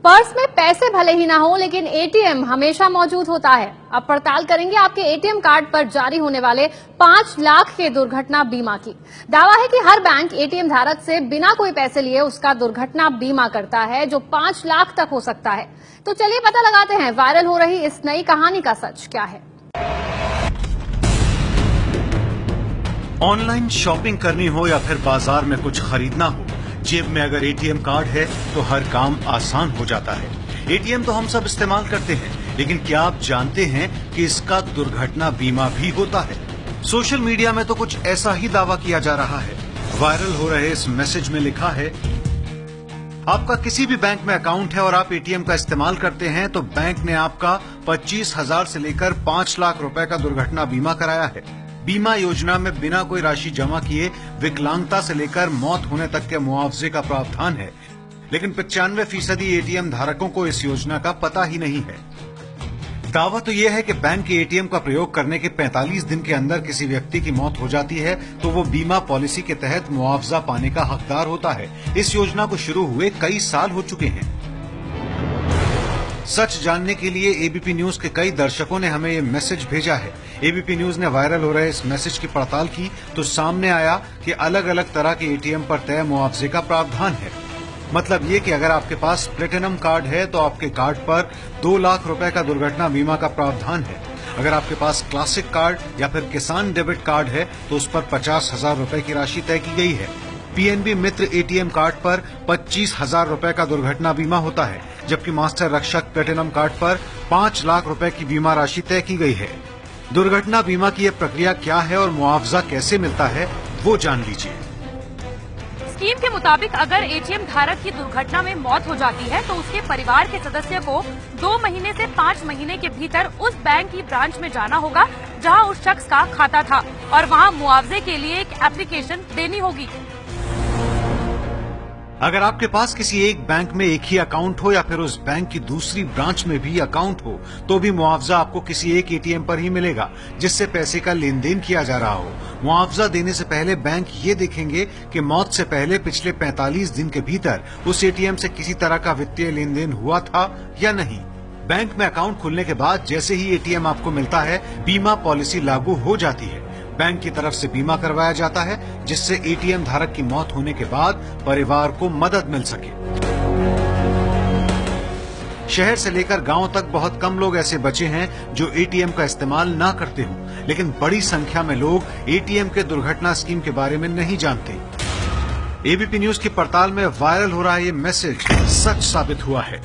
Purse में पैसे भले ही ना हो, लेकिन एटीएम हमेशा मौजूद होता है। अब पड़ताल करेंगे आपके एटीएम कार्ड पर जारी होने वाले 5 लाख के दुर्घटना बीमा की। दावा है कि हर बैंक एटीएम धारक से बिना कोई पैसे लिए उसका दुर्घटना बीमा करता है, जो 5 लाख तक हो सकता है। तो चलिए पता लगाते हैं वायरल हो रही इस नई कहानी का सच क्या है। ऑनलाइन शॉपिंग करनी हो या फिर बाजार में कुछ खरीदना हो, जेब में अगर एटीएम कार्ड है तो हर काम आसान हो जाता है। एटीएम तो हम सब इस्तेमाल करते हैं, लेकिन क्या आप जानते हैं कि इसका दुर्घटना बीमा भी होता है? सोशल मीडिया में तो कुछ ऐसा ही दावा किया जा रहा है। वायरल हो रहे इस मैसेज में लिखा है, आपका किसी भी बैंक में अकाउंट है और आप एटीएम का इस्तेमाल करते हैं तो बैंक ने आपका 25,000 से लेकर 5 लाख रुपए का दुर्घटना बीमा कराया है। बीमा योजना में बिना कोई राशि जमा किए विकलांगता से लेकर मौत होने तक के मुआवजे का प्रावधान है, लेकिन 95% एटीएम धारकों को इस योजना का पता ही नहीं है। दावा तो यह है कि बैंक के एटीएम का प्रयोग करने के 45 दिन के अंदर किसी व्यक्ति की मौत हो जाती है तो वो बीमा पॉलिसी के तहत मुआवजा पाने का हकदार होता है। इस योजना को शुरू हुए कई साल हो चुके हैं। सच जानने के लिए एबीपी न्यूज के कई दर्शकों ने हमें ये मैसेज भेजा है। एबीपी न्यूज ने वायरल हो रहे इस मैसेज की पड़ताल की तो सामने आया कि अलग अलग तरह के एटीएम पर तय मुआवजे का प्रावधान है। मतलब ये कि अगर आपके पास प्लेटिनम कार्ड है तो आपके कार्ड पर 2 लाख रुपए का दुर्घटना बीमा का प्रावधान है। अगर आपके पास क्लासिक कार्ड या फिर किसान डेबिट कार्ड है तो उस पर 50,000 रुपए की राशि तय की गई है। पीएनबी मित्र एटीएम कार्ड पर 25,000 रुपए का दुर्घटना बीमा होता है, जबकि मास्टर रक्षक प्लेटिनम कार्ड पर 5 लाख रुपए की बीमा राशि तय की गई है। दुर्घटना बीमा की यह प्रक्रिया क्या है और मुआवजा कैसे मिलता है, वो जान लीजिए। स्कीम के मुताबिक अगर एटीएम धारक की दुर्घटना में मौत हो जाती है तो उसके परिवार के सदस्य को 2 महीने से 5 महीने के भीतर उस बैंक की ब्रांच में जाना होगा जहां उस शख्स का खाता था और वहां मुआवजे के लिए एक एप्लीकेशन देनी होगी। अगर आपके पास किसी एक बैंक में एक ही अकाउंट हो या फिर उस बैंक की दूसरी ब्रांच में भी अकाउंट हो तो भी मुआवजा आपको किसी एक एटीएम पर ही मिलेगा जिससे पैसे का लेन देन किया जा रहा हो। मुआवजा देने से पहले बैंक ये देखेंगे कि मौत से पहले पिछले 45 दिन के भीतर उस एटीएम से किसी तरह का वित्तीय लेन देन हुआ था या नहीं। बैंक में अकाउंट खुलने के बाद जैसे ही एटीएम आपको मिलता है, बीमा पॉलिसी लागू हो जाती है। बैंक की तरफ से बीमा करवाया जाता है जिससे एटीएम धारक की मौत होने के बाद परिवार को मदद मिल सके। शहर से लेकर गांव तक बहुत कम लोग ऐसे बचे हैं जो एटीएम का इस्तेमाल ना करते हों, लेकिन बड़ी संख्या में लोग एटीएम के दुर्घटना स्कीम के बारे में नहीं जानते। एबीपी न्यूज की पड़ताल में वायरल हो रहा ये मैसेज सच साबित हुआ है।